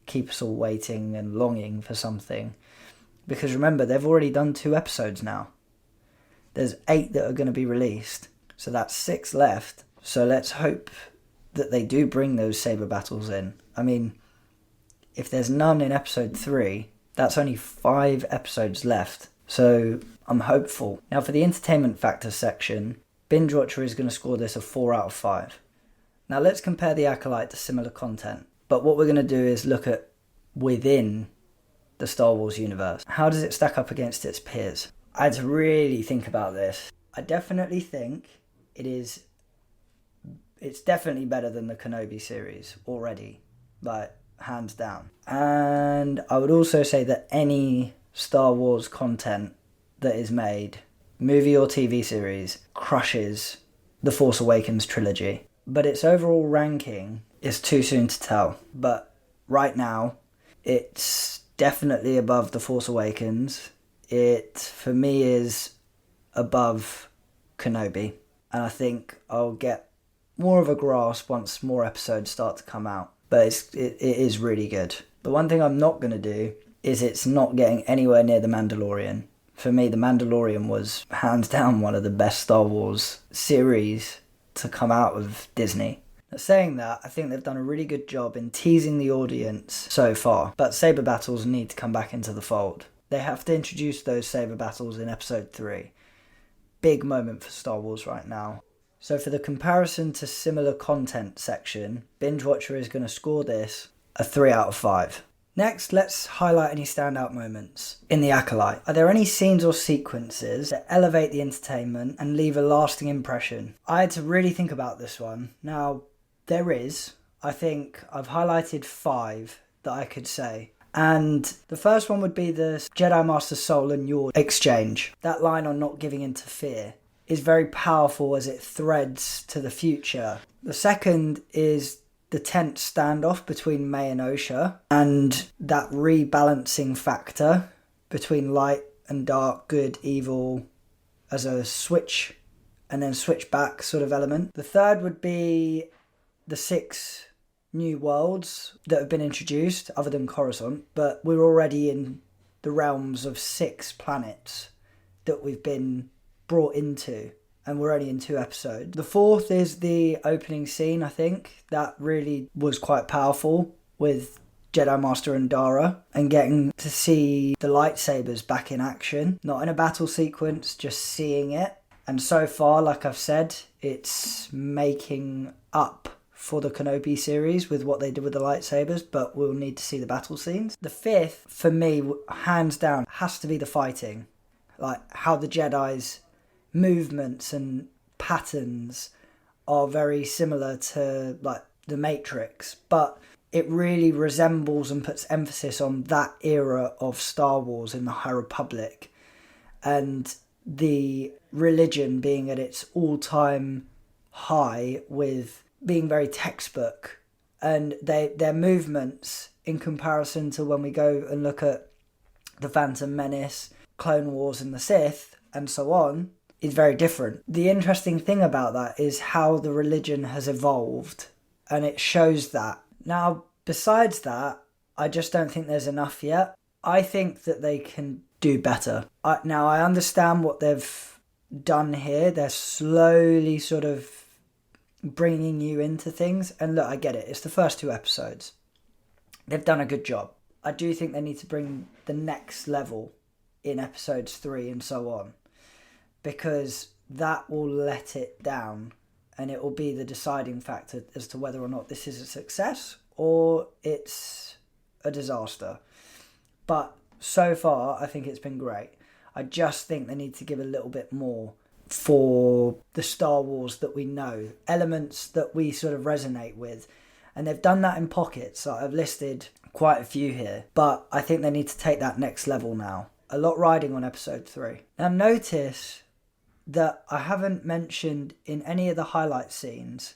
keep us all waiting and longing for something? Because remember, they've already done 2 episodes now. There's 8 that are going to be released. So that's 6 left. So let's hope that they do bring those saber battles in. I mean, if there's none in episode 3, that's only 5 episodes left. So I'm hopeful. Now for the entertainment factor section, Binge Watcher is going to score this a 4 out of 5. Now let's compare the Acolyte to similar content. But what we're going to do is look at within the Star Wars universe. How does it stack up against its peers? I had to really think about this. I definitely think it's definitely better than the Kenobi series already, like hands down. And I would also say that any Star Wars content that is made, movie or TV series, crushes the Force Awakens trilogy. But its overall ranking is too soon to tell. But right now, it's definitely above the Force Awakens. It, for me, is above Kenobi. And I think I'll get more of a grasp once more episodes start to come out. But it is really good. The one thing I'm not going to do is it's not getting anywhere near The Mandalorian. For me, The Mandalorian was hands down one of the best Star Wars series to come out of Disney. Now, saying that, I think they've done a really good job in teasing the audience so far. But saber battles need to come back into the fold. They have to introduce those saber battles in episode 3. Big moment for Star Wars right now. So for the comparison to similar content section, Binge Watcher is going to score this a 3 out of 5. Next, let's highlight any standout moments in the Acolyte. Are there any scenes or sequences that elevate the entertainment and leave a lasting impression? I had to really think about this one. Now, there is. I think I've highlighted 5 that I could say. And the first one would be the Jedi Master Soul and Yor exchange. That line on not giving in to fear is very powerful as it threads to the future. The second is the tense standoff between May and Osha, and that rebalancing factor between light and dark, good, evil, as a switch and then switch back sort of element. The third would be the 6 new worlds that have been introduced other than Coruscant, but we're already in the realms of 6 planets that we've been brought into, and we're only in 2 episodes. The fourth is the opening scene. I think that really was quite powerful with Jedi Master and Dara, and getting to see the lightsabers back in action, not in a battle sequence, just seeing it. And so far, like I've said, it's making up for the Kenobi series with what they did with the lightsabers, but we'll need to see the battle scenes. The fifth, for me, hands down, has to be the fighting. Like how the Jedi's movements and patterns are very similar to like the Matrix, but it really resembles and puts emphasis on that era of Star Wars in the High Republic, and the religion being at its all-time high with being very textbook, and their movements in comparison to when we go and look at the Phantom Menace, Clone Wars and the Sith and so on, is very different. The interesting thing about that is how the religion has evolved, and it shows that. Now, besides that, I just don't think there's enough yet. I think that they can do better. Now, I understand what they've done here. They're slowly sort of bringing you into things. And look, I get it. It's the first 2 episodes. They've done a good job. I do think they need to bring the next level in episodes 3 and so on, because that will let it down and it will be the deciding factor as to whether or not this is a success or it's a disaster. But so far, I think it's been great. I just think they need to give a little bit more for the Star Wars that we know, elements that we sort of resonate with. And they've done that in pockets. I've listed quite a few here, but I think they need to take that next level now. A lot riding on episode 3. Now notice that I haven't mentioned in any of the highlight scenes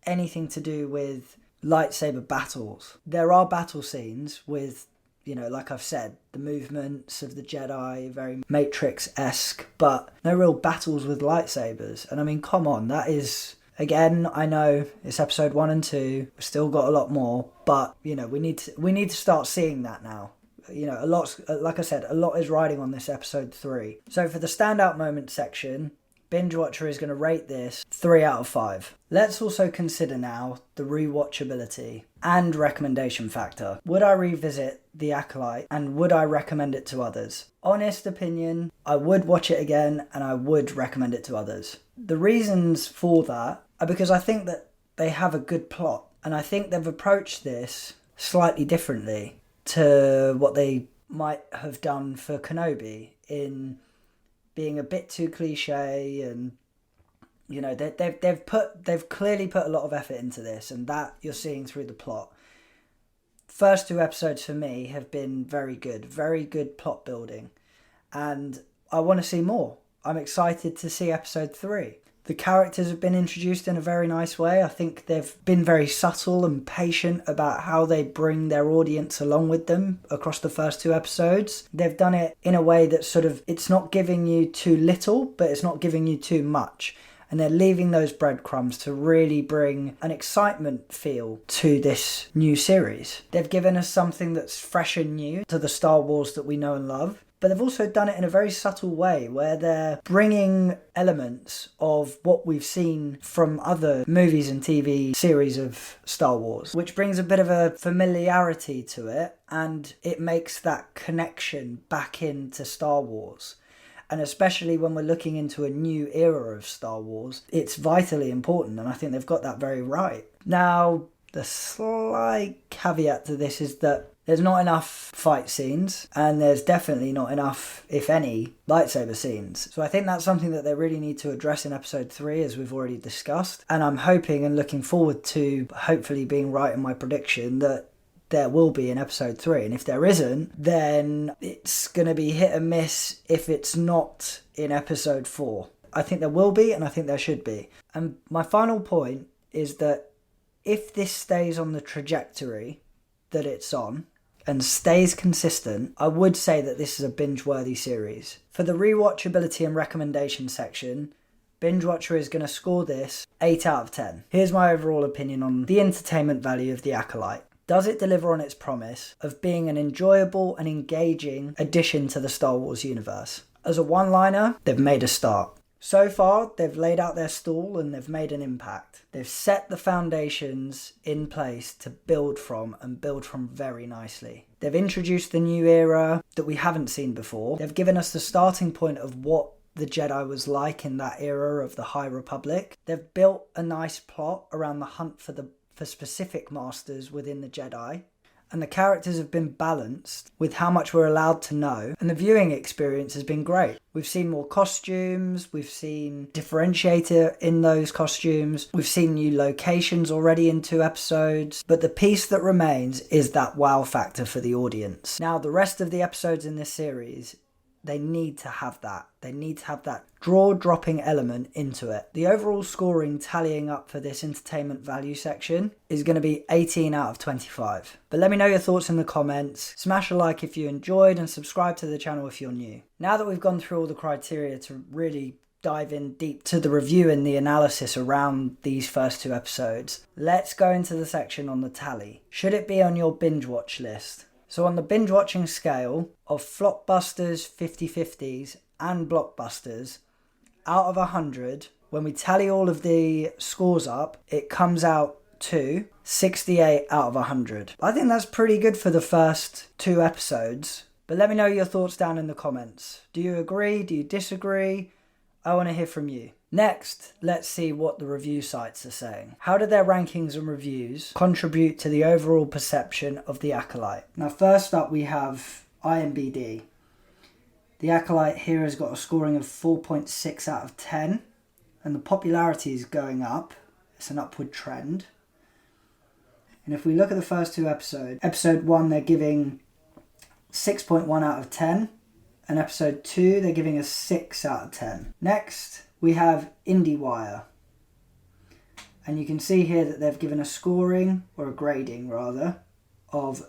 anything to do with lightsaber battles. There are battle scenes with, like I've said, the movements of the Jedi, very Matrix-esque, but no real battles with lightsabers. And I mean, come on, that is... Again, I know it's episode 1 and 2. We've still got a lot more, but we need to start seeing that now. A lot, like I said, a lot is riding on this episode 3. So for the standout moment section, Binge Watcher is going to rate this 3 out of 5. Let's also consider now the rewatchability and recommendation factor. Would I revisit The Acolyte and would I recommend it to others? Honest opinion, I would watch it again and I would recommend it to others. The reasons for that are because I think that they have a good plot, and I think they've approached this slightly differently to what they might have done for Kenobi, in being a bit too cliche, and they've clearly put a lot of effort into this, and that you're seeing through the plot. First 2 episodes for me have been very good plot building, and I want to see more. I'm excited to see episode 3. The characters have been introduced in a very nice way. I think they've been very subtle and patient about how they bring their audience along with them across the first 2 episodes. They've done it in a way that sort of, it's not giving you too little, but it's not giving you too much. And they're leaving those breadcrumbs to really bring an excitement feel to this new series. They've given us something that's fresh and new to the Star Wars that we know and love. But they've also done it in a very subtle way where they're bringing elements of what we've seen from other movies and TV series of Star Wars, which brings a bit of a familiarity to it, and it makes that connection back into Star Wars. And especially when we're looking into a new era of Star Wars, it's vitally important, and I think they've got that very right. Now, the slight caveat to this is that there's not enough fight scenes, and there's definitely not enough, if any, lightsaber scenes. So I think that's something that they really need to address in episode 3, as we've already discussed. And I'm hoping and looking forward to hopefully being right in my prediction that there will be in episode 3. And if there isn't, then it's going to be hit and miss if it's not in episode 4. I think there will be, and I think there should be. And my final point is that if this stays on the trajectory that it's on, and stays consistent, I would say that this is a binge-worthy series. For the rewatchability and recommendation section, Binge Watcher is going to score this 8 out of 10. Here's my overall opinion on the entertainment value of The Acolyte. Does it deliver on its promise of being an enjoyable and engaging addition to the Star Wars universe? As a one-liner, they've made a start. So far, they've laid out their stall and they've made an impact. They've set the foundations in place to build from, and build from very nicely. They've introduced the new era that we haven't seen before. They've given us the starting point of what the Jedi was like in that era of the High Republic. They've built a nice plot around the hunt for specific masters within the Jedi. And the characters have been balanced with how much we're allowed to know, and the viewing experience has been great. We've seen more costumes, we've seen differentiator in those costumes, we've seen new locations already in 2 episodes, but the piece that remains is that wow factor for the audience. Now, the rest of the episodes in this series, they need to have that. They need to have that draw-dropping element into it. The overall scoring tallying up for this entertainment value section is going to be 18 out of 25. But let me know your thoughts in the comments. Smash a like if you enjoyed, and subscribe to the channel if you're new. Now that we've gone through all the criteria to really dive in deep to the review and the analysis around these first 2 episodes, let's go into the section on the tally. Should it be on your binge watch list? So on the binge watching scale of Flopbusters, 50/50s and Blockbusters, out of 100, when we tally all of the scores up, it comes out to 68 out of 100. I think that's pretty good for the first 2 episodes. But let me know your thoughts down in the comments. Do you agree? Do you disagree? I want to hear from you. Next, let's see what the review sites are saying. How do their rankings and reviews contribute to the overall perception of The Acolyte? Now, first up, we have IMDb. The Acolyte here has got a scoring of 4.6 out of 10, and the popularity is going up. It's an upward trend. And if we look at the first 2 episodes, episode 1 they're giving 6.1 out of 10, and episode 2 they're giving a 6 out of 10. Next, we have IndieWire. And you can see here that they've given a scoring, or a grading rather, of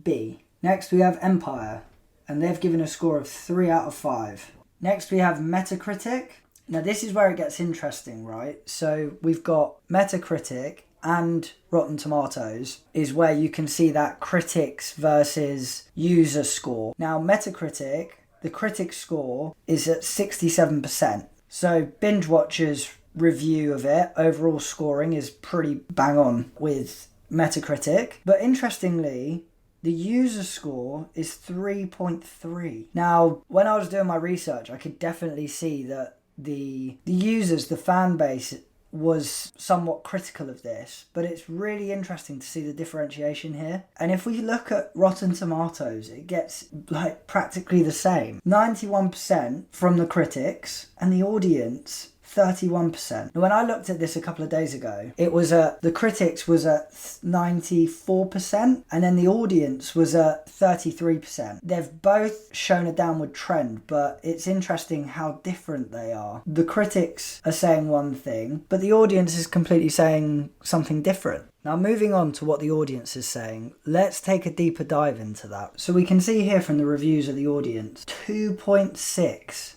B. Next we have Empire, and they've given a score of 3 out of 5. Next we have Metacritic. Now this is where it gets interesting, right? So we've got Metacritic and Rotten Tomatoes is where you can see that critics versus user score. Now Metacritic, the critic score is at 67%. So Binge Watcher's review of it, overall scoring, is pretty bang on with Metacritic. But interestingly, the user score is 3.3. Now, when I was doing my research, I could definitely see that the users, the fan base, was somewhat critical of this, but it's really interesting to see the differentiation here. And if we look at Rotten Tomatoes, it gets like practically the same. 91% from the critics, and the audience 31%. Now, when I looked at this a couple of days ago, it was the critics was at 94%, and then the audience was at 33%. They've both shown a downward trend, but it's interesting how different they are. The critics are saying one thing, but the audience is completely saying something different. Now, moving on to what the audience is saying, let's take a deeper dive into that. So we can see here from the reviews of the audience, 2.6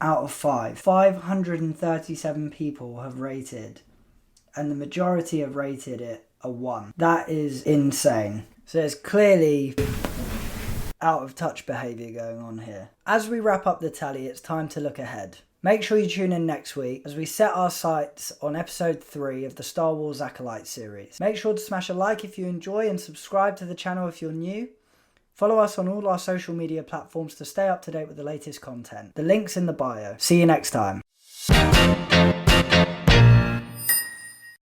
out of 5. 537 people have rated, and the majority have rated it a 1. That is insane. So there's clearly out of touch behaviour going on here. As we wrap up the tally, it's time to look ahead. Make sure you tune in next week as we set our sights on episode 3 of the Star Wars Acolyte series. Make sure to smash a like if you enjoy, and subscribe to the channel if you're new. Follow us on all our social media platforms to stay up to date with the latest content. The link's in the bio. See you next time.